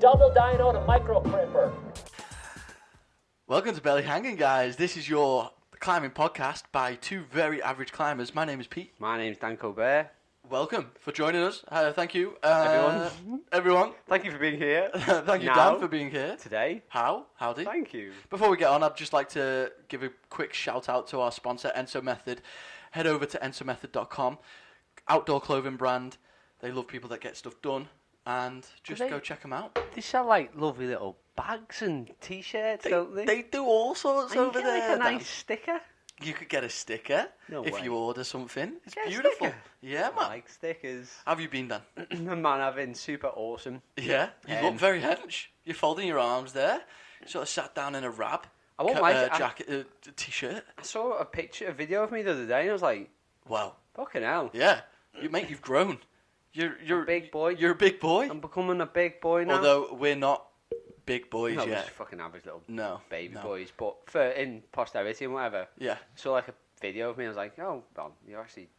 double dyno to micro crimper. Welcome to Belly Hanging, guys. This is your climbing podcast by two very average climbers. My name is Pete. My name's Dan Colbert. Welcome for joining us. Thank you, Everyone. Thank you for being here. Thank you, Now. Dan, for being here. Today. Howdy. Thank you. Before we get on, I'd just like to give a quick shout out to our sponsor, Enso Method. Head over to ensomethod.com. Outdoor clothing brand. They love people that get stuff done, and just go check them out. They sell like lovely little bags and t-shirts, don't they? They do all sorts And you over get, there. like a Dan. nice sticker. You could get a sticker No if way. you order something. It's Get a beautiful. sticker? Yeah, I man. like stickers. How have you been, Dan? Man, I've been super awesome. Yeah, you look very hench. You're folding your arms there. Sort of sat down in a rab. I won't like it. Jacket, t-shirt. I saw a video of me the other day, and I was like, Wow. fucking hell. Yeah, you've grown. You're a big boy. You're a big boy. I'm becoming a big boy now. Although we're not big boys no, we're yet. just fucking average little baby boys. But for in posterity and whatever, Yeah. saw like a video of me, I was like, oh, well, you're actually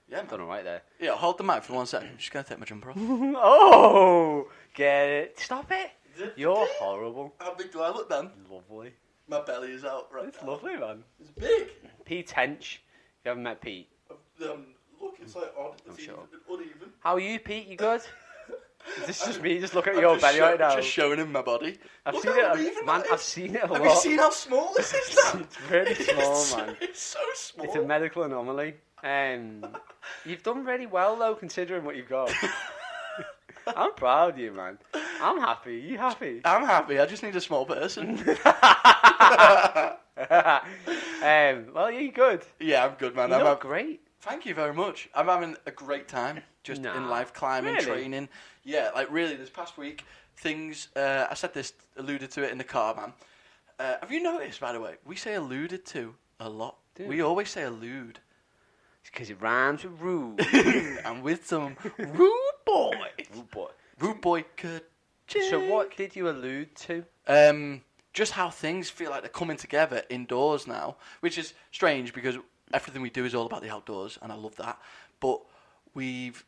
Yeah, man. done alright there. Yeah, hold the mic for 1 second. I'm just gonna take my jumper off. Oh, get it. Stop it. You're horrible. How big do I look, Dan? Lovely. My belly is out right It's now. lovely, man. It's big. Pete Hench. If you haven't met Pete. Look, it's like odd. Oh, shut up. Uneven. How are you, Pete? You good? Is this just me just looking at your belly right now? Just showing him my body. I've Look seen how it. uneven Man, that I've is. seen it a lot. Have you seen how small this is, Dan? It's really small, man. It's so small. It's a medical anomaly. You've done really well, though, considering what you've got. I'm proud of you, man. I'm happy. You happy? I'm happy. I just need a small person. Well, you good? Yeah, I'm good, man. You look great. Thank you very much. I'm having a great time just in life climbing, really? training. Yeah, like really, this past week, things. I said this, alluded to it in the car, man. Have you noticed, by the way, we say alluded to a lot. Do We we? always say allude. It's because it rhymes with rude. And with some rude boy. Rude boy. Rude boy could. So what did you allude to? Just how things feel like they're coming together indoors now, which is strange because everything we do is all about the outdoors, and I love that. But we've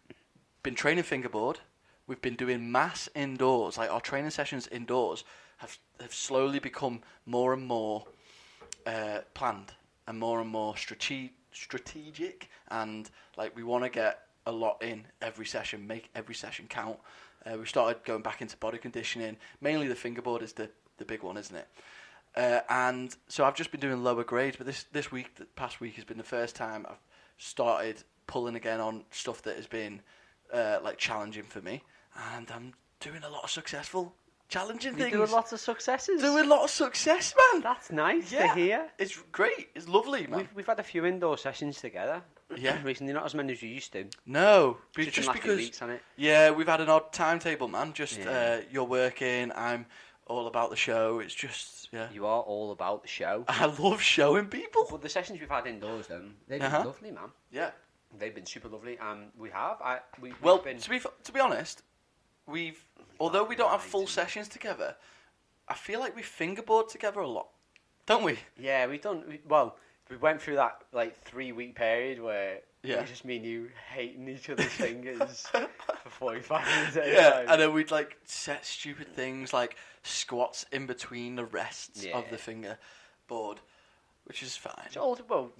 been training fingerboard. We've been doing mass indoors. Like our training sessions indoors have slowly become more and more planned and more strategic. And like we want to get a lot in every session, make every session count. We've started going back into body conditioning. Mainly the fingerboard is the big one, isn't it? And so I've just been doing lower grades, but this week, the past week, has been the first time I've started pulling again on stuff that has been like challenging for me, and I'm doing a lot of successful challenging things. You're doing lots of successes. Doing a lot of success, man. That's nice Yeah. to hear. It's great. It's lovely, man. We've had a few indoor sessions together. Yeah. Recently, not as many as you used to. No, Just, just in the last few because. weeks on it. Yeah, we've had an odd timetable, man. Just Yeah. you're working, I'm all about the show. It's just You are all about the show. I love showing people. But the sessions we've had indoors, then they've been Uh-huh. lovely, man. Yeah. They've been super lovely, and we've Well, been. to be honest, although we don't have full Right. sessions together, I feel like we fingerboard together a lot, don't we? Yeah, we went through that like 3-week period where Yeah. it was just me and you hating each other's fingers for 45 minutes at a Yeah, time. and then we'd like set stupid things like squats in between the rests of Yeah. the fingerboard, which is fine. So also,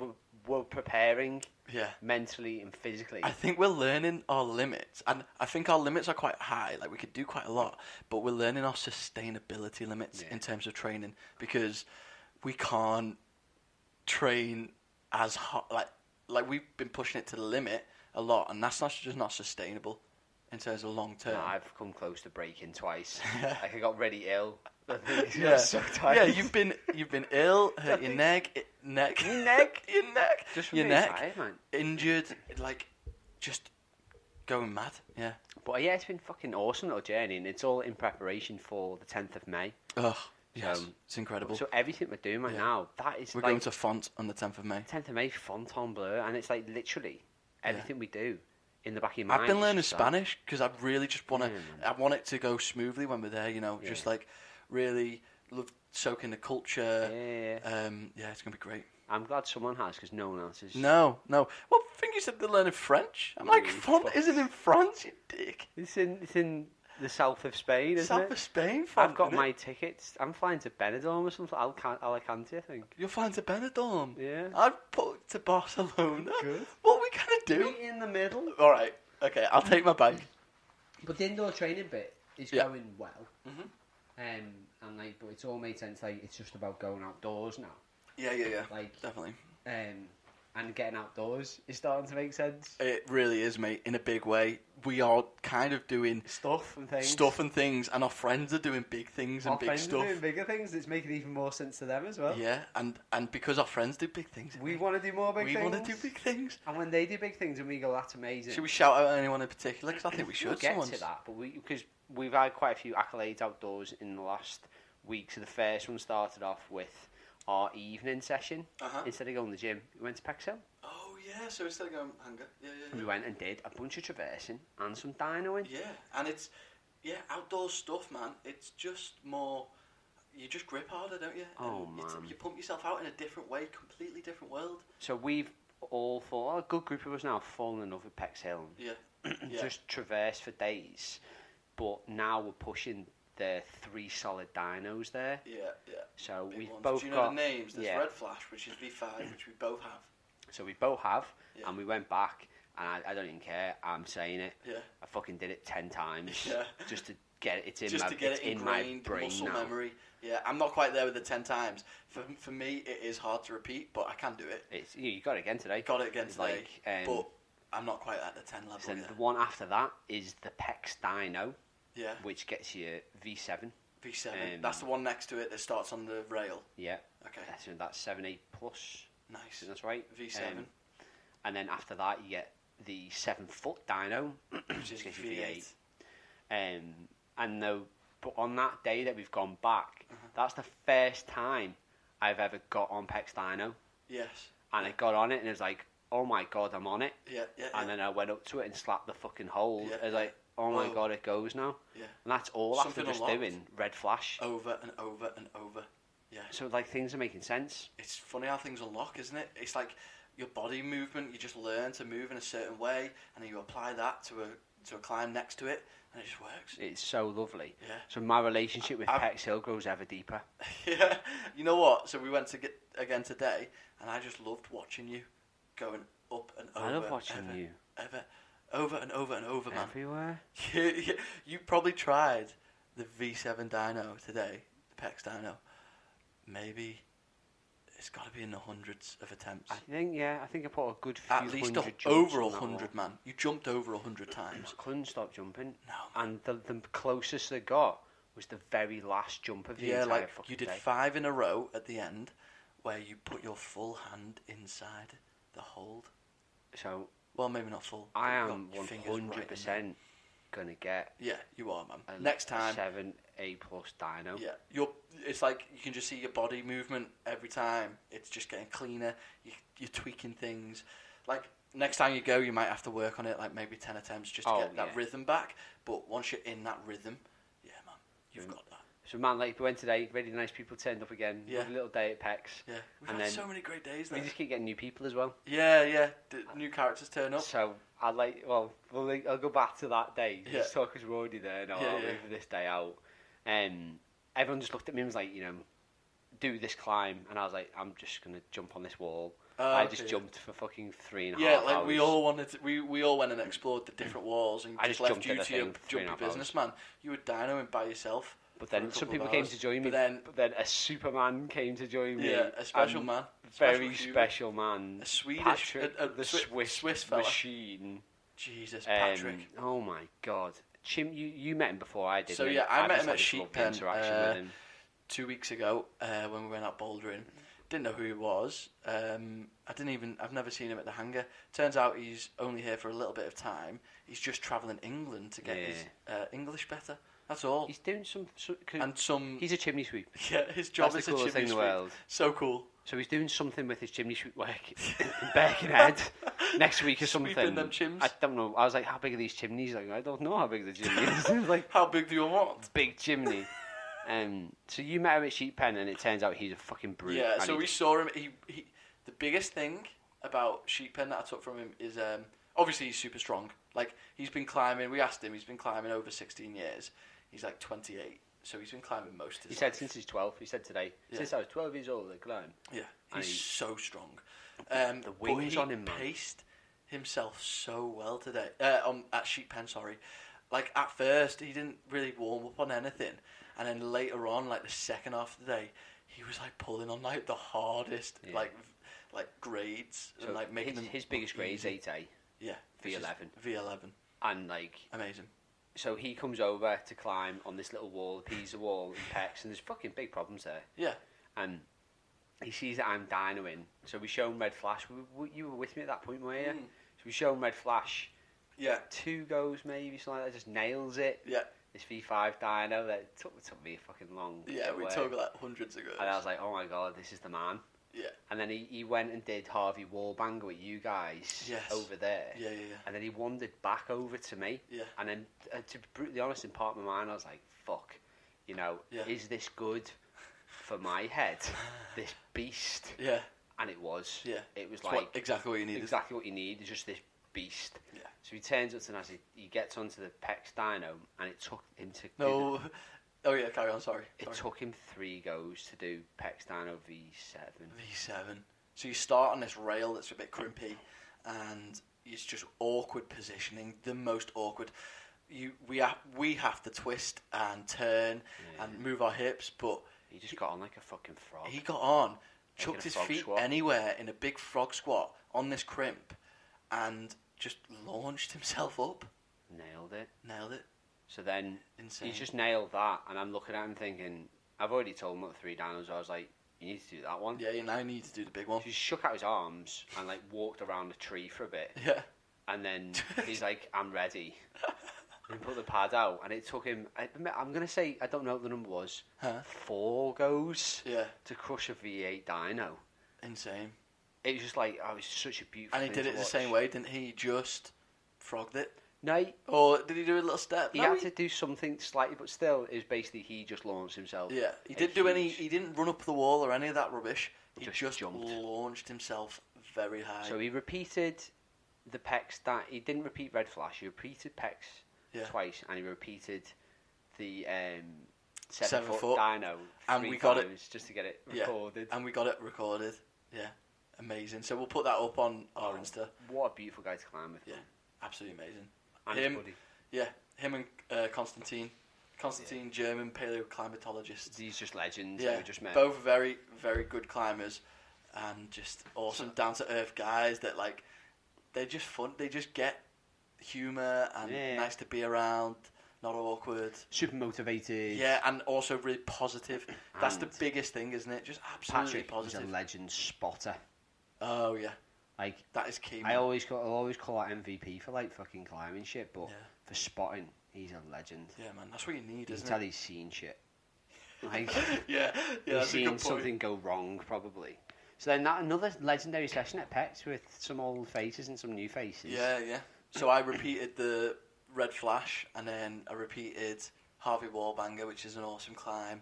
we're preparing Yeah. mentally and physically. I think we're learning our limits, and I think our limits are quite high. Like we could do quite a lot, but we're learning our sustainability limits in terms of training because we can't train as hard. Like we've been pushing it to the limit a lot, and that's just not sustainable in terms of long term. No, I've come close to breaking twice. Like I got really ill. I was Yeah, so tired. yeah. You've been ill, hurt your neck, your neck, Just your really neck, tired, man. injured, like just going mad. Yeah. But yeah, it's been fucking awesome little journey, and it's all in preparation for the 10th of May. Oh, yes, it's incredible. So everything we're doing right now, that is We're like going to Font on the 10th of May. 10th of May, Fontainebleau, and it's like literally everything we do in the back of your mind. I've been is learning just that. Spanish because I really just want to. Yeah, man. I want it to go smoothly when we're there. You know, just like really love soaking the culture. Yeah. Yeah, it's gonna be great. I'm glad someone has, because no one else is. No. Well, I think you said they're learning French. I'm like, you Font fuck. isn't in France, you dick. It's in the south of Spain, isn't South it? of Spain, I've got isn't my it? tickets. I'm flying to Benidorm or something. Alicante, I think. You're flying to Benidorm. Yeah. I've put to Barcelona. Good. What are we gonna do? Right in the middle. All right. Okay, I'll take my bike. But the indoor training bit is Yeah. going well. Mhm. And like, but it's all made sense. Like, it's just about going outdoors now. Yeah. Like, Definitely. And getting outdoors is starting to make sense. It really is, mate. In a big way, we are kind of doing Stuff and things. and our friends are doing big things and Our big friends stuff. are doing bigger things. It's making even more sense to them as well. Yeah, and because our friends do big things, We want to do more big things. we want to do big things. And when they do big things, and we go, that's amazing. Should we shout out anyone in particular? Because I think we should. We'll get Someone's- to that, but because we've had quite a few accolades outdoors in the last week. So the first one started off with our evening session. Uh-huh. Instead of going to the gym, we went to Pexhill. Oh yeah, so instead of going hanger, yeah. We went and did a bunch of traversing and some dynoing. Yeah, and it's outdoor stuff, man. It's just more. You just grip harder, don't you? Oh, And man. you pump yourself out in a different way, completely different world. So we've all thought, a good group of us now, have fallen in love with Pexhill. Yeah. Yeah. Just traverse for days. But now we're pushing the 3 solid dynos there. Yeah. So Big we've ones. both Do you know got the names? There's yeah. Red Flash, which is V5, which we both have. So we both have, Yeah. and we went back, and I don't even care. I'm saying it. Yeah. I fucking did it 10 times Yeah. just to get it. It's in Just my to get it's it in my ingrained, brain muscle now. memory. Yeah, I'm not quite there with the 10 times. For me, it is hard to repeat, but I can do it. It's you got it again today. Got it again It's today, like, but I'm not quite at the 10 level So yet. the one after that is the Pex Dyno, Yeah, which gets you V7. V7. That's the one next to it that starts on the rail. Yeah. Okay, That's 7.8 plus. I nice. think that's right. V7. And then after that, you get the 7-foot dyno, Which is gets you V8. But on that day that we've gone back, Uh-huh. that's the first time I've ever got on Pex Dyno. Yes. And I got on it and it was like, oh my god, I'm on it. Yeah. And then I went up to it and slapped the fucking hold. Yeah. I was like, oh my Whoa. god, it goes now. Yeah. And that's all Something after just unlocked. doing red flash. Over and over and over. Yeah. So like things are making sense. It's funny how things unlock, isn't it? It's like your body movement. You just learn to move in a certain way, and then you apply that to a climb next to it, and it just works. It's so lovely. Yeah. So my relationship with I've- Pex Hill grows ever deeper. Yeah. You know what? So we went to get again today, and I just loved watching you going up and over. I love watching ever, you. over and over and over, man. Everywhere. You probably tried the V7 dyno today, the Pex dyno. Maybe it's got to be in the hundreds of attempts. I think I put a good few At least hundred jumps over on that 100, one. man. You jumped over 100 times. I couldn't stop jumping. No. And the closest I got was the very last jump of the Yeah, entire like fucking you did day. 5 in a row at the end, where you put your full hand inside the hold. So Well, maybe not full. but I you am got your fingers right in there. 100% gonna get Yeah, you are, man. a Next time, 7A plus dyno. yeah, it's like you can just see your body movement every time. It's just getting cleaner. You're tweaking things. Like next time you go, you might have to work on it, like maybe 10 attempts just to Oh, get that yeah. rhythm back. But once you're in that rhythm, yeah, man, you've got that. So man, like we went today, really nice people turned up again. Yeah. Lovely little day at Pex. Yeah, we've And had then so many great days We there. just keep getting new people as well. Yeah. New characters turn up. So I'll go back to that day. Yeah. Just talk because we're already there now. Yeah, I'll yeah. leave this day out. Everyone just looked at me and was like, do this climb, and I was like, I'm just gonna jump on this wall. I just Okay. jumped for fucking 3.5 Yeah, hours. like we all wanted to, we all went and explored the different walls and I just just left jumped you at the to your thing for jumpy 3.5 businessman. You were dynoing by yourself. But for a then some couple people of came hours. to join me. But then, a Superman came to join me. yeah, a special and man. Very human. special man. A Swedish, Patrick, a the Swiss fella. machine. Jesus, Patrick. Oh my god. Chim, you met him before I did. So mate. yeah, I met just him had at this Sheep lovely Pen, interaction with him. 2 weeks ago when we went out bouldering. Didn't know who he was. I've never seen him at the hangar. Turns out he's only here for a little bit of time. He's just travelling England to get his English better. That's all. He's doing And some. He's a chimney sweep. Yeah, his job That's is the a coolest chimney thing in the sweep. world. So cool. So he's doing something with his chimney sweep work in Birkenhead next week or something. Sweeping them chims. I don't know. I was like, how big are these chimneys? Like, I don't know how big the chimney is. It was like, How big do you want? big chimney. So you met him at Sheep Pen, and it turns out he's a fucking brute. Yeah, and so he we just- saw him. He the biggest thing about Sheep Pen that I took from him is obviously he's super strong. Like, he's been climbing, we asked him, he's been climbing over 16 years. He's like 28, so he's been climbing most of his He said life. since he's 12, he said today, since I was 12 years old, I climbed. Yeah, he's so strong. The wings on him, man. He paced himself so well today, at Sheep Pen, sorry. Like, at first, he didn't really warm up on anything, and then later on, like the second half of the day, he was like pulling on like the hardest like grades, So and like making his biggest grade is 8A. Yeah, V11. V11. And like, Amazing. so he comes over to climb on this little wall, the Pisa wall in Pecs, and there's fucking big problems there. Yeah. And he sees that I'm dynoing, so we show him red flash. You were with me at that point, were you? So we show him red flash. Yeah. 2 goes maybe, something like that, just nails it. Yeah. This V5 dyno, that took me a fucking long Yeah, we way. took like hundreds of girls. And I was like, oh my god, this is the man. Yeah. And then he went and did Harvey Wallbanger with you guys over there. Yeah. And then he wandered back over to me. Yeah. And then, to be brutally honest, in part of my mind, I was like, fuck, is this good for my head? This beast. Yeah. And it was. Yeah. It was It's like... exactly what you need. Exactly what you need, is just this beast. Yeah. So he turns up to us, he gets onto the Pecs dyno, and it took him to... No. Oh yeah, carry on, sorry. It took him 3 goes to do Pecs dyno V7. V7. So you start on this rail that's a bit crimpy, and it's just awkward positioning, the most awkward. We have to twist and turn and move our hips, but He just got on like a fucking frog. he got on, Making chucked a his frog feet squat. anywhere in a big frog squat on this crimp, and just launched himself up. Nailed it. Nailed it. So then Insane. he's just nailed that, and I'm looking at him thinking, I've already told him what the 3 dynos are. I was like, you need to do that one. Yeah, you now need to do the big one. So he shook out his arms and like walked around the tree for a bit, Yeah. and then he's like, I'm ready. And he put the pad out, and it took him, I'm going to say, I don't know what the number was, 4 goes Yeah. to crush a V8 dyno. Insane. It was just like, it was such a beautiful And he thing did to it the watch. same way, didn't he? Just frogged it. No, Or did he do a little step? he No, had to do something slightly, but still, it was basically he just launched himself. Yeah, he A didn't do any. huge- He didn't run up the wall or any of that rubbish. He Just just jumped. launched himself very high. So he repeated the Pecs that he didn't repeat red flash. He repeated Pecs twice, and he repeated the 7 foot dyno And 3 we got times just to get it recorded. and we got it recorded. Yeah, amazing. So we'll put that up on our Insta. What a beautiful guy to climb with. Yeah, absolutely amazing. And him, his buddy. yeah, him and Constantine, German paleoclimatologist. These just legends Yeah, that we just met. both very, very good climbers, and just awesome, down to earth guys that like, they're just fun. They just get humour and nice to be around. Not awkward. Super motivated. Yeah, and also really positive. That's the And biggest thing, isn't it? Just absolutely Patrick positive. is a legend spotter. Oh yeah, Like, that is key. I'll Man. always call that MVP for like fucking climbing shit, but Yeah. for spotting, he's a legend. Yeah, man, that's what you need, You can isn't tell it? he's seen shit. Like, Yeah, he's that's a seen good point. something go wrong, probably. So then another legendary session at Pecs with some old faces and some new faces. Yeah. So I repeated the red flash, and then I repeated Harvey Wallbanger, which is an awesome climb,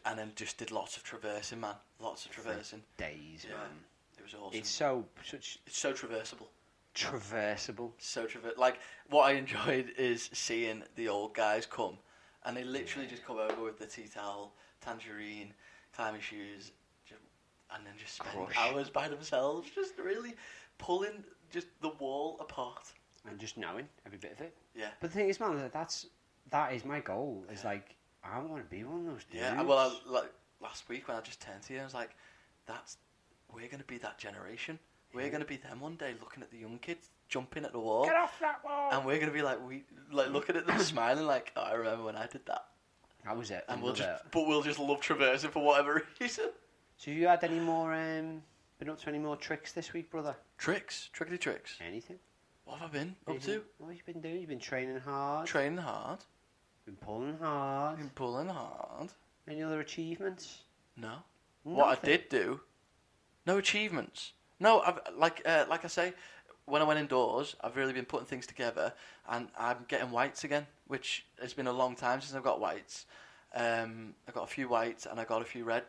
and then just did lots of traversing, man. Lots of traversing. Days, Yeah. man. It was awesome. It's so traversable. traversable. Like, what I enjoyed is seeing the old guys come, and they literally just come over with the tea towel, tangerine, climbing shoes, and then just spend Crush. hours by themselves, just really pulling just the wall apart. And just knowing every bit of it. Yeah. But the thing is, man, that is my goal. Is like, I want to be one of those dudes. Yeah, well, like last week when I just turned to you, I was like, we're going to be that generation. We're going to be them one day, looking at the young kids jumping at the wall. Get off that wall! And we're going to be like, looking at them smiling like, oh, I remember when I did that. That was it. And we'll just love traversing for whatever reason. So have you had any more, been up to any more tricks this week, brother? Trickety tricks. Anything? What have I been up to? What have you been doing? You've been training hard. Training hard. Been pulling hard. Been pulling hard. Any other achievements? No. What I Nothing. did do, no achievements. No, I've like I say, when I went indoors, I've really been putting things together, and I'm getting whites again, which has been a long time since I've got whites. I got a few whites and I got a few red.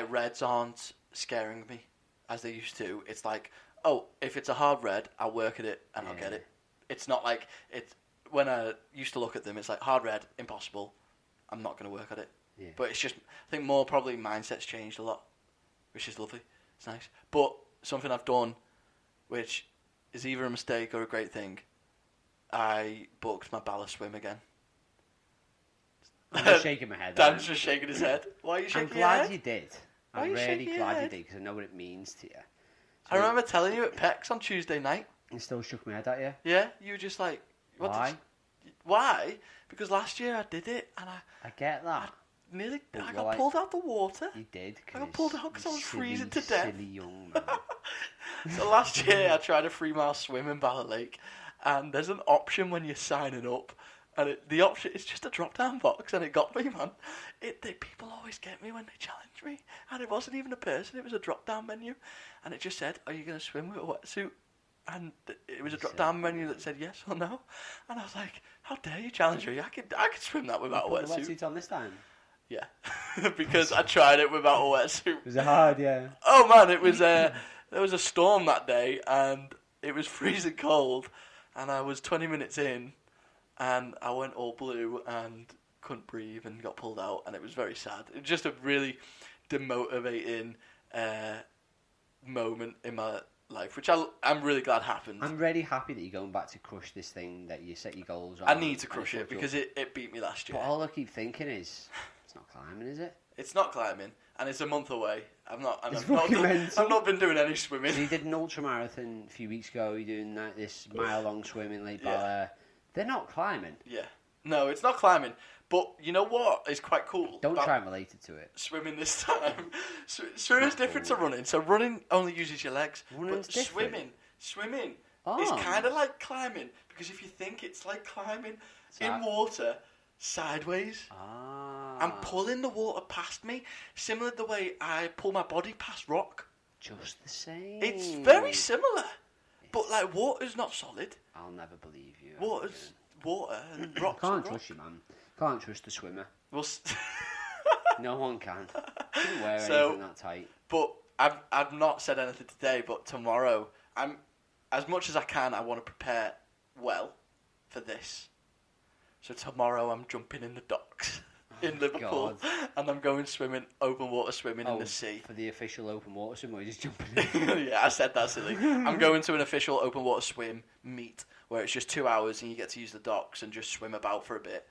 Reds aren't scaring me as they used to. It's like, oh, if it's a hard red, I'll work at it and I'll get it. It's not like it's when I used to look at them, it's like hard red, impossible. I'm not going to work at it. Yeah. But it's just, I think more probably mindset's changed a lot, which is lovely. It's nice. But something I've done, which is either a mistake or a great thing, I booked my ballast swim again. I'm just shaking my head. Dan's just shaking his head. Why are you shaking your head? I'm glad you did. I'm really glad you did because I know what it means to you. So I remember telling you at PEX on Tuesday night. You still shook my head at you? Yeah, you were just like... Why? Why? Because last year I did it and I get that. I got pulled out the water. You did. I got pulled out because I was freezing to silly, death. Silly young man. So last year I tried a 3-mile swim in Bala Lake, and there's an option when you're signing up, and the option is just a drop-down box, and it got me, man. People always get me when they challenge me, and it wasn't even a person, it was a drop-down menu, and it just said, are you going to swim with a wetsuit? And it was a drop-down menu that said yes or no, and I was like, how dare you challenge me? I could swim that without a wetsuit. You put the wetsuit on this time? Yeah, because I tried it without a wetsuit. Was it hard, yeah? Oh man, it was there was a storm that day, and it was freezing cold, and I was 20 minutes in, and I went all blue and couldn't breathe and got pulled out, and it was very sad. It was just a really demotivating moment in my life, which I'm really glad happened. I'm really happy that you're going back to crush this thing that you set your goals on. I need to crush it because it beat me last year. But all I keep thinking is, it's not climbing, is it? It's not climbing, and it's a month away. I've not been doing any swimming. So you did an ultramarathon a few weeks ago. You're doing this mile-long swim in Lake Bala. They're not climbing. Yeah. No, it's not climbing. But you know what is quite cool? Don't try and relate it to it. Swimming this time. Swimming's different to running. So running only uses your legs. Running's different. Swimming is kind of like climbing. Because if you think it's like climbing in water sideways. I'm pulling the water past me. Similar to the way I pull my body past rock. Just the same. It's very similar. But like water's not solid. I'll never believe you. Water and rocks. Can't trust you, man. Can't trust the swimmer. Well, no one can. Couldn't wear anything that tight. But I've not said anything today. But tomorrow, I'm as much as I can. I want to prepare well for this. So tomorrow, I'm jumping in the docks in Liverpool, and I'm going open water swimming in the sea. For the official open water swim, or you just jumping in? Yeah, I said that silly. I'm going to an official open water swim meet where it's just 2 hours and you get to use the docks and just swim about for a bit.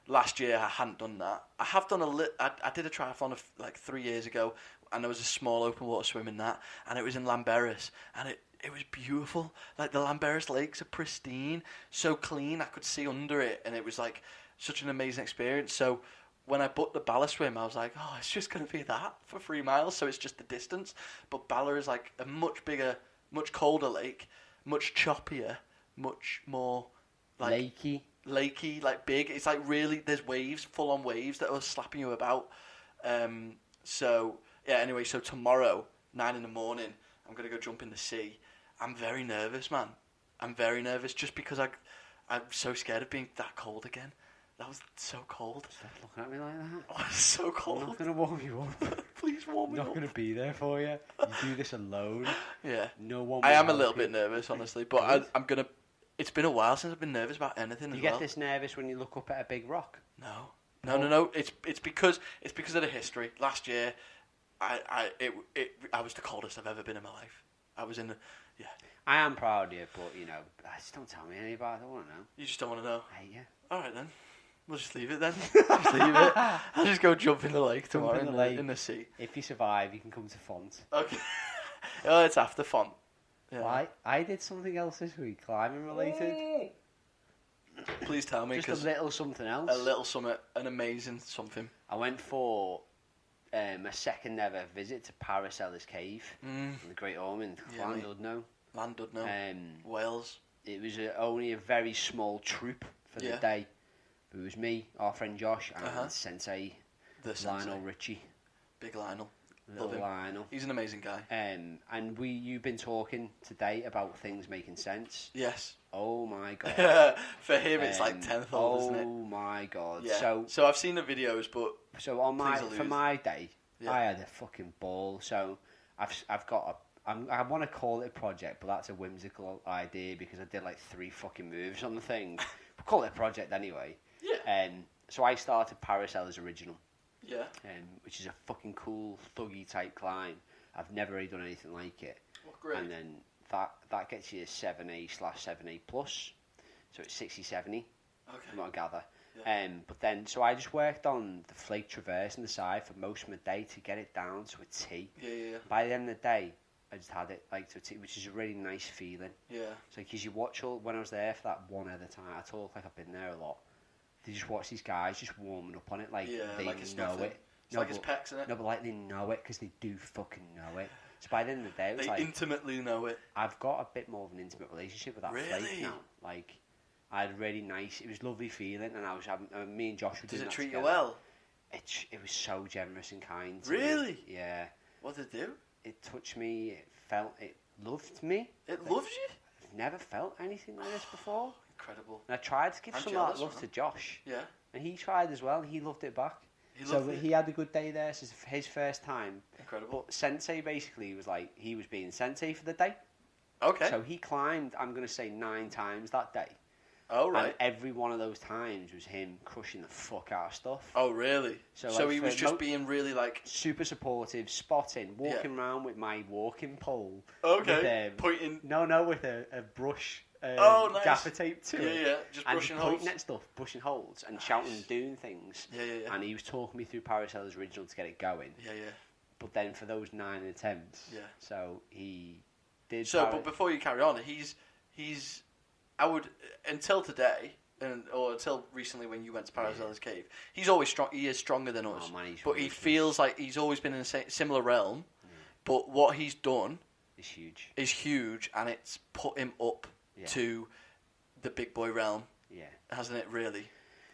Last year I hadn't done that. I have done I did a triathlon like 3 years ago, and there was a small open water swim in that, and it was in Llanberis, and it was beautiful. Like the Llanberis lakes are pristine, so clean. I could see under it, and it was like such an amazing experience. So when I booked the Bala swim, I was like, oh, it's just going to be that for 3 miles, so it's just the distance. But Bala is like a much bigger, much colder lake, much choppier, much more like lakey, like big. It's like really, there's waves, full on waves that are slapping you about. So yeah, anyway, so tomorrow, 9 in the morning, I'm going to go jump in the sea. I'm very nervous, man. I'm very nervous just because I'm so scared of being that cold again. That was so cold. Stop looking at me like that. Oh, it's so cold. I'm not going to warm you up. Please warm me up. I'm not going to be there for you. You do this alone. Yeah. No one. I am a little bit nervous, honestly, but I'm going to... It's been a while since I've been nervous about anything. You get this nervous when you look up at a big rock? No. It's because of the history. Last year, I was the coldest I've ever been in my life. I was in the... Yeah. I am proud of you, but, just don't tell me any about it. I don't want to know. You just don't want to know? I hate you. All right, then. We'll just leave it then. Just leave it. I'll just go jump in the lake tomorrow in the sea. If you survive, you can come to Font. Okay. Oh, it's after Font. Yeah. Why? I did something else this week, climbing related. Please tell me. Just a little something else. A little something, an amazing something. I went for a second ever visit to Paracelsus Cave in the Great Ormond, Llandudno. Wales. It was only a very small troop for the day. It was me, our friend Josh, and Sensei, Lionel Richie. Big Lionel. Little Lionel. He's an amazing guy. And you've been talking today about things making sense. Yes. Oh my god. For him, it's like tenfold, isn't it? Oh my god. Yeah. So I've seen the videos, but for my day, I had a fucking ball. So I've got I want to call it a project, but that's a whimsical idea because I did like 3 fucking moves on the thing. But call it a project anyway. Yeah. So I started Paracel's Original. Yeah. Which is a fucking cool, thuggy type climb. I've never really done anything like it. Well, great. And then that gets you a 7A/7A plus. So it's 60-70. Okay. From what I gather. Yeah. But then, so I just worked on the flake traverse on the side for most of my day to get it down to a T. Yeah. By the end of the day, I just had it like to a T, which is a really nice feeling. Yeah. So because you watch when I was there for that one other time, I talk like I've been there a lot. You just watch these guys just warming up on it, like they like it's know nothing. it. It's like his pecs, isn't it? No, but like they know it because they do fucking know it. So by the end of the day, it was they like intimately know it. I've got a bit more of an intimate relationship with that Really? flake now. Like I had really nice. It was a lovely feeling, and I was having me and Josh were doing Does it that treat together. you well? It was so generous and kind. To Really? me. Yeah. What did it do? It touched me. It loved me. It loves you? I've never felt anything like this before. Incredible. And I tried to give I'm some of that jealous, love man. to Josh. Yeah. And he tried as well, and he loved it back. He So loved it. he had a good day there. So it's his first time. Incredible. But Sensei basically was like, he was being Sensei for the day. Okay. So he climbed, I'm going to say 9 times that day. Oh, right. And every one of those times was him crushing the fuck out of stuff. Oh, really? So, So like, he was for just being really like... super supportive, spotting, walking around with my walking pole. Okay. With, Pointing... No, with a brush. Nice. Gaffer tape to it. Yeah. Just And brushing just holes. pointing at stuff, brushing holes, and Nice. shouting and doing things. Yeah. And he was talking me through Paracel's Original to get it going. Yeah. But then for those 9 attempts, Yeah. so he did. So, but before you carry on, he's... I would... Until today... or until recently when you went to Paracel's Cave, he's always strong. He is stronger than us, man, but he feels like he's always been in a similar realm. But what he's done is huge, and it's put him up to the big boy realm, hasn't it? Really.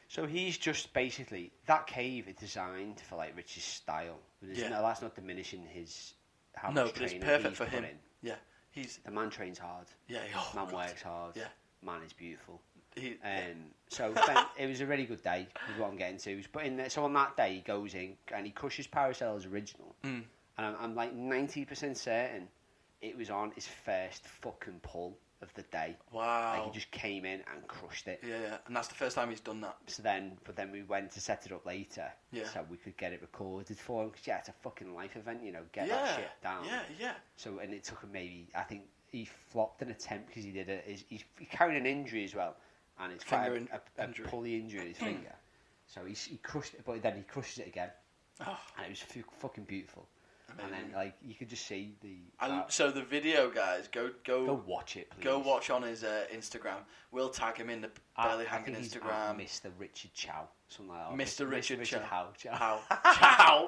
So he's just basically that cave is designed for like Rich's style. No, that's not diminishing his. How much but it's training perfect he's for put him. in. Yeah, the man trains hard. Yeah, man works hard. Yeah, man is beautiful. So then, it was a really good day. Is what I'm getting to. But so on that day, he goes in and he crushes Paracel's Original, and I'm like 90% certain it was on his first fucking pull of the day. Wow! Like he just came in and crushed it. Yeah, and that's the first time he's done that. So but then we went to set it up later, so we could get it recorded for him. Because it's a fucking life event, get that shit down. Yeah. So and it took him maybe I think he flopped an attempt because he did he carried an injury as well. And it's quite a pulley injury in his finger. So he crushed it, but then he crushes it again. Oh. And it was fucking beautiful. Amazing. And then, like, you could just see the... so the video, guys, go watch it, please. Go watch on his Instagram. We'll tag him in the Barely Hanging Instagram. Mr. Richard Chow. Something like that. Mr. Richard Chow. Chow.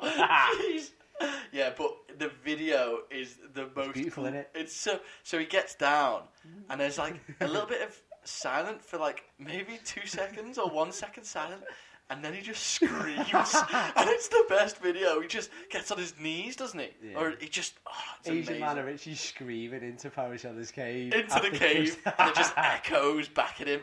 Yeah, but the video is the most... It's beautiful, isn't it? It's so he gets down, and there's, like, a little bit of... silent for like maybe 2 seconds or 1 second silent, and then he just screams, and it's the best video. He just gets on his knees, doesn't he? Yeah. Or he just, it's Asian amazing. Man of Richie screaming into Paracel's Cave. Into the cave, and it just echoes back at him.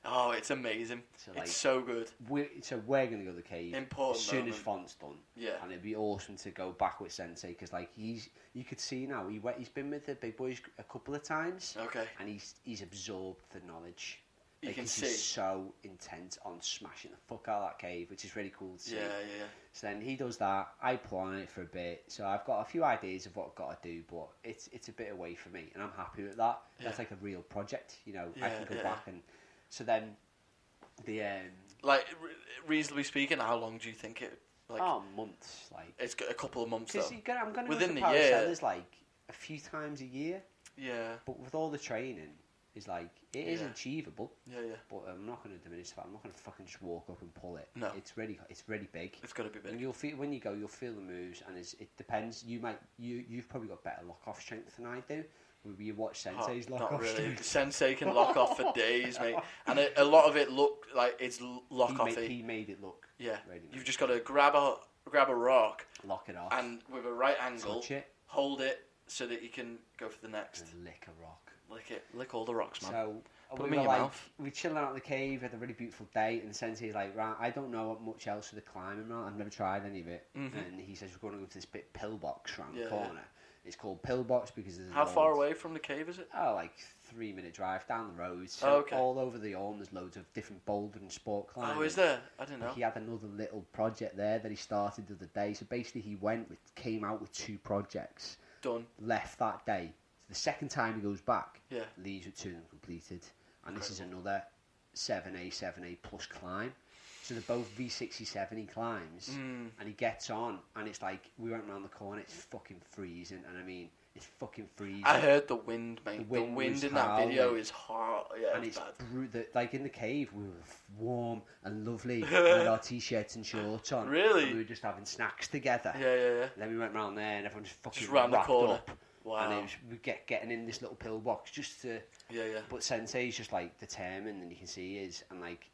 Oh, it's amazing. So, like, it's so good. We're going to go to the cave Important as soon moment. as Font's done. Yeah. And it'd be awesome to go back with Sensei, because like you could see now, he's been with the big boys a couple of times. Okay. And he's absorbed the knowledge. You can see. He's so intent on smashing the fuck out of that cave, which is really cool to see. Yeah. So then he does that. I pull on it for a bit. So I've got a few ideas of what I've got to do, but it's a bit away from me, and I'm happy with that. Yeah. That's like a real project, I can go back and. So then, the like reasonably speaking, how long do you think it? Like, months. Like it's a couple of months though. Because I'm going to within go to the year. There's like a few times a year. Yeah. But with all the training. Is like it is achievable. Yeah. But I'm not going to diminish that. I'm not going to fucking just walk up and pull it. No. It's really big. It's got to be big. And you'll feel when you go, you'll feel the moves, and it depends. You've probably got better lock off strength than I do. You watch Sensei's lock off strength. Sensei can lock off for days, mate. And a lot of it looked like it's lock offy. He made it look. Yeah. Really nice. You've just got to grab a rock, lock it off, and with a right angle, touch it, hold it so that you can go for the next. And lick a rock. Lick all the rocks, man. So put them in your mouth. We're chilling out in the cave, had a really beautiful day, and Sensei's like, right, I don't know much else for the climbing, right? I've never tried any of it. Mm-hmm. And he says, we're going to go to this bit pillbox around the corner. It's called Pillbox because there's How far away from the cave is it? Oh, like 3-minute drive down the road. So okay. all over the Orme, there's loads of different boulder and sport climbing. Oh, is there? I didn't know. He had another little project there that he started the other day. So basically, came out with 2 projects. Done. Left that day. So the second time he goes back, yeah, leaves with 2 of them completed. And this is another 7A plus climb. So they're both V60-70 he climbs, and he gets on, and it's like, we went around the corner, it's fucking freezing, and I mean, it's fucking freezing. I heard the wind, mate. The wind in that video is hot. Yeah, and it's bad. Like in the cave, we were warm and lovely, and had our t-shirts and shorts on. Really? And we were just having snacks together. Yeah. And then we went round there, and everyone just fucking just round the corner. Up. Wow. And we getting in this little pillbox just to... Yeah. But Sensei's just, like, determined, and you can see he is, and, like,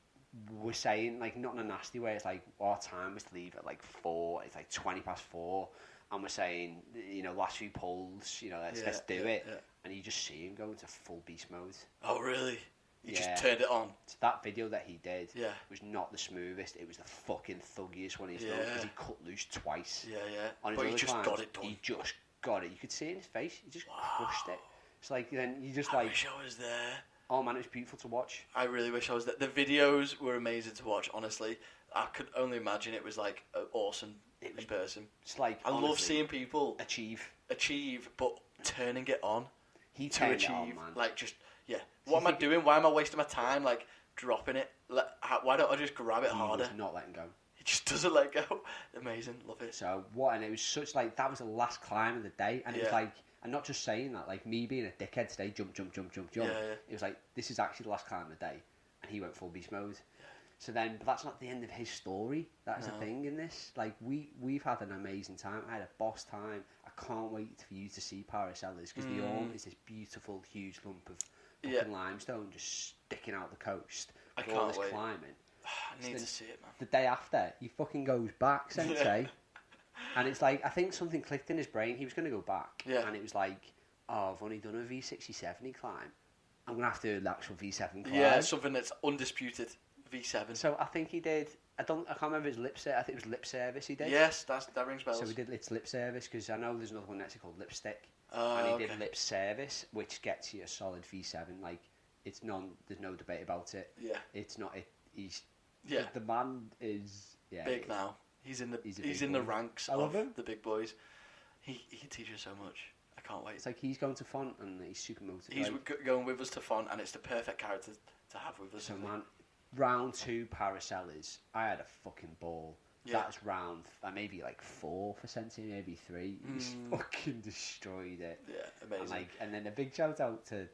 we're saying, like, not in a nasty way, it's like, our time was to leave at, like, 4, it's, like, 20 past 4, and we're saying, you know, last few polls, you know, let's do it. Yeah. And you just see him go into full beast mode. Oh, really? He just turned it on. So that video that he did was not the smoothest. It was the fucking thuggiest one he's done, because he cut loose twice. Yeah. But he just got it done. He just got it. You could see it in his face. He just crushed it. It's like, then you just I wish I was there. Oh man, it was beautiful to watch. I really wish I was there. The videos were amazing to watch, honestly. I could only imagine it was like awesome in person. It's like, I love seeing people achieve, but turning it on. He turned it on, man. Like, just, what am I doing? Why am I wasting my time, like, dropping it? Why don't I just grab it harder? He was not letting go. He just doesn't let go. Amazing, love it. So, and it was such, like, that was the last climb of the day, and it was like, I'm not just saying that, like, me being a dickhead today, jump. Yeah. It was like, this is actually the last climb of the day, and he went full beast mode. Yeah. So then, but that's not the end of his story. That's the thing in this. Like, we've had an amazing time. I had a boss time. I can't wait for you to see Paracelsus, because the Orme is this beautiful, huge lump of fucking limestone just sticking out the coast. I can't wait. Climbing. I need to see it, man. The day after, he fucking goes back, Sensei. And it's like, I think something clicked in his brain. He was going to go back. Yeah. And it was like, oh, I've only done a V60-70 climb. I'm going to have to do an actual V7 climb. Yeah, something that's undisputed. V7. So I think he did, I can't remember his lip service. I think it was lip service he did. Yes, that rings bells. So we did its lip service, because I know there's another one next called lipstick. And he did lip service, which gets you a solid V7. Like, there's no debate about it. Yeah. It's not, the man is, big now. He's in the ranks of the big boys. He teaches so much. I can't wait. It's like he's going to Font and he's super motivated. He's going with us to Font, and it's the perfect character to have with us. So man, round 2 Paracelsus, I had a fucking ball. Yeah. That's round maybe like 4 for Sensei, maybe 3. He's fucking destroyed it. Yeah, amazing. And then a big shout out to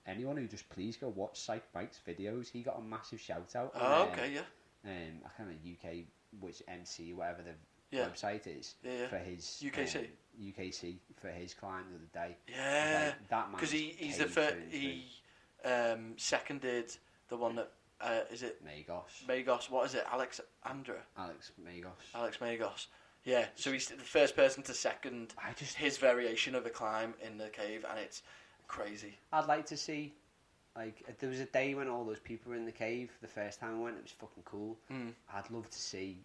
anyone who just please go watch Psych Bike's videos. He got a massive shout out. Oh, okay, yeah. I can't remember UK, which MC, whatever the website is, for his UKC for his climb the other day. Yeah, like, that man. Because he's the first. He seconded the one that is it Magos. What is it? Alex Magos. Yeah, so he's the first person to second his variation of a climb in the cave, and it's crazy. I'd like to see, like, there was a day when all those people were in the cave the first time I went. It was fucking cool. I'd love to see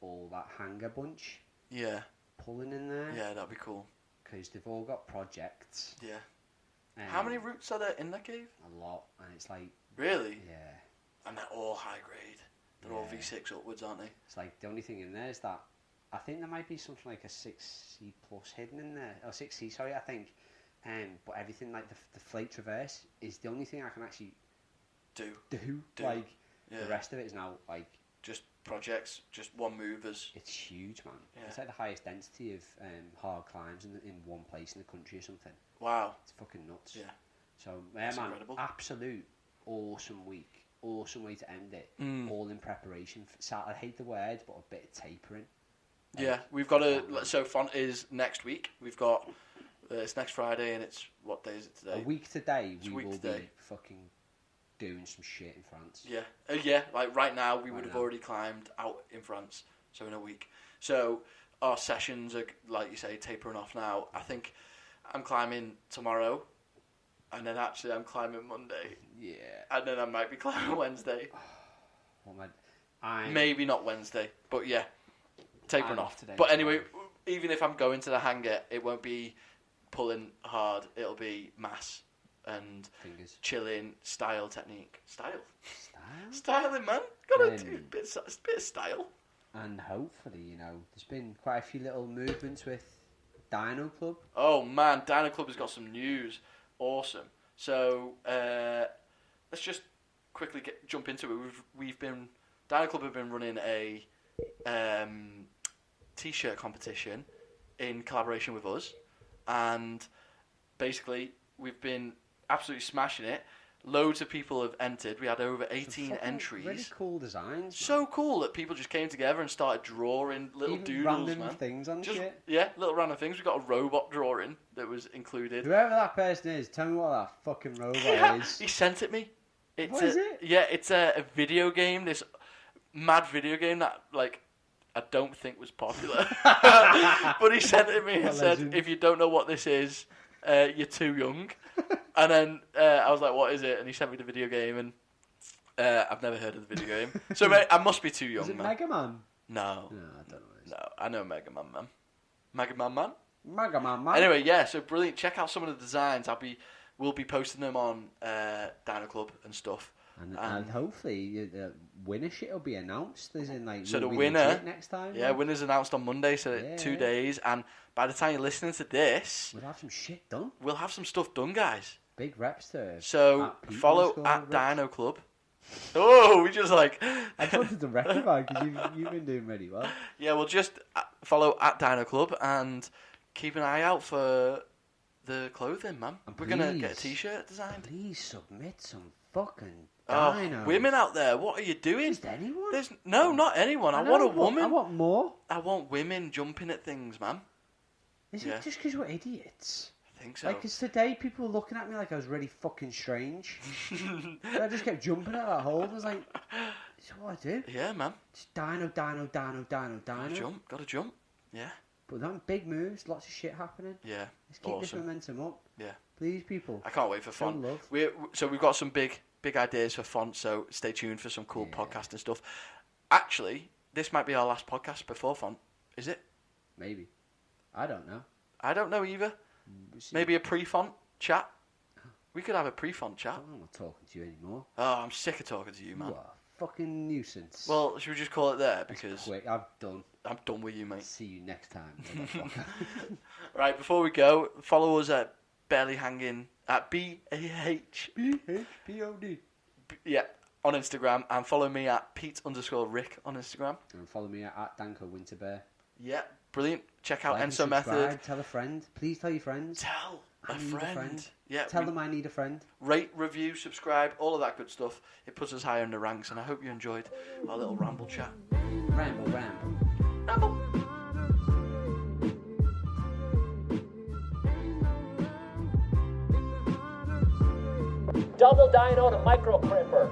all that hanger bunch. Yeah. Pulling in there. Yeah, that'd be cool. Because they've all got projects. Yeah. How many routes are there in the cave? A lot, and it's like... Really? Yeah. And they're all high grade. They're all V6 upwards, aren't they? It's like, the only thing in there is that... I think there might be something like a 6C plus hidden in there. Or 6C, sorry, I think. But everything, like the Flake Traverse, is the only thing I can actually... Do. Like, the rest of it is now, like... Just projects, just one movers. It's huge, man. Yeah. It's like the highest density of hard climbs in one place in the country or something. Wow. It's fucking nuts. Yeah. So, man, incredible. Absolute awesome week. Awesome way to end it. All in preparation. I hate the word, but a bit of tapering. Yeah, we've got so Font is next week. We've got, it's next Friday, and it's, what day is it today? A week today, we will be fucking doing some shit in France. Yeah. Yeah, like right now, we would have already climbed out in France, so in a week. So our sessions are, like you say, tapering off now. I think I'm climbing tomorrow, and then actually I'm climbing Monday. Yeah. And then I might be climbing Wednesday. Well, maybe not Wednesday, but yeah, tapering off today. But anyway, even if I'm going to the hangar, it won't be pulling hard. It'll be mass and chilling style technique. Styling, man. Gotta do a bit of style. And hopefully, there's been quite a few little movements with Dino Club. Oh man, Dino Club has got some news. Awesome. So let's just quickly jump into it. Dino Club have been running a t-shirt competition in collaboration with us, and basically we've been absolutely smashing it. Loads of people have entered. We had over 18 entries. Really cool designs. So cool that people just came together and started drawing little doodles, random man. Things on shit. Yeah, little random things. We got a robot drawing that was included. Whoever that person is, tell me what that fucking robot is. He sent it me. What is it? Yeah, it's a video game. This mad video game that I don't think was popular. But he sent it me and said, if you don't know what this is, you're too young. And then I was like, what is it? And he sent me the video game, and I've never heard of the video game. So I must be too young, is it man. Mega Man? No. No, I don't know what it is. No, I know Mega Man, man. Mega Man, man? Mega Man, man. Anyway, yeah, so brilliant. Check out some of the designs. We'll be posting them on Dino Club and stuff. And hopefully the winner shit will be announced. As in, so the winner next time. Yeah, winner's announced on Monday, so 2 days. And by the time you're listening to this, we'll have some shit done. We'll have some stuff done, guys. Big reps to. So follow at Dino Club. Oh, we just I wanted to rectify because you've been doing really well. Yeah, we'll just follow at Dino Club and keep an eye out for the clothing, man. We're gonna get a t-shirt designed. Please submit some fucking. Women out there, what are you doing? Just anyone? Not anyone. I want a woman. I want more. I want women jumping at things, man. Is it just because we're idiots? I think so. Because today people were looking at me like I was really fucking strange. I just kept jumping at that hole. I was like, this is what I do. Yeah, man. Just dino. Gotta jump. Yeah. But then big moves, lots of shit happening. Yeah. Let's keep this momentum up. Yeah. Please, people. I can't wait for fun. We've got some big ideas for font, so stay tuned for some cool podcasting stuff. Actually, this might be our last podcast before font. Is it? Maybe. I don't know. I don't know either. Maybe a pre-font chat. We could have a pre-font chat. I'm not talking to you anymore. Oh, I'm sick of talking to you, man. You are a fucking nuisance. Well, should we just call it there? Because quick. I'm done. I'm done with you, mate. See you next time. Right, before we go, follow us at Barely Hanging at BAHPOD. Yeah, on Instagram, and follow me at Pete_Rick on Instagram. And follow me at Danko Winterbear. Yeah, brilliant. Check out Like Enso Method. Tell a friend. Please tell your friends. Tell a friend. Yeah. Tell them I need a friend. Rate, review, subscribe, all of that good stuff. It puts us higher in the ranks, and I hope you enjoyed our little ramble chat. Ramble. Ramble. Double Dino to micro crimper.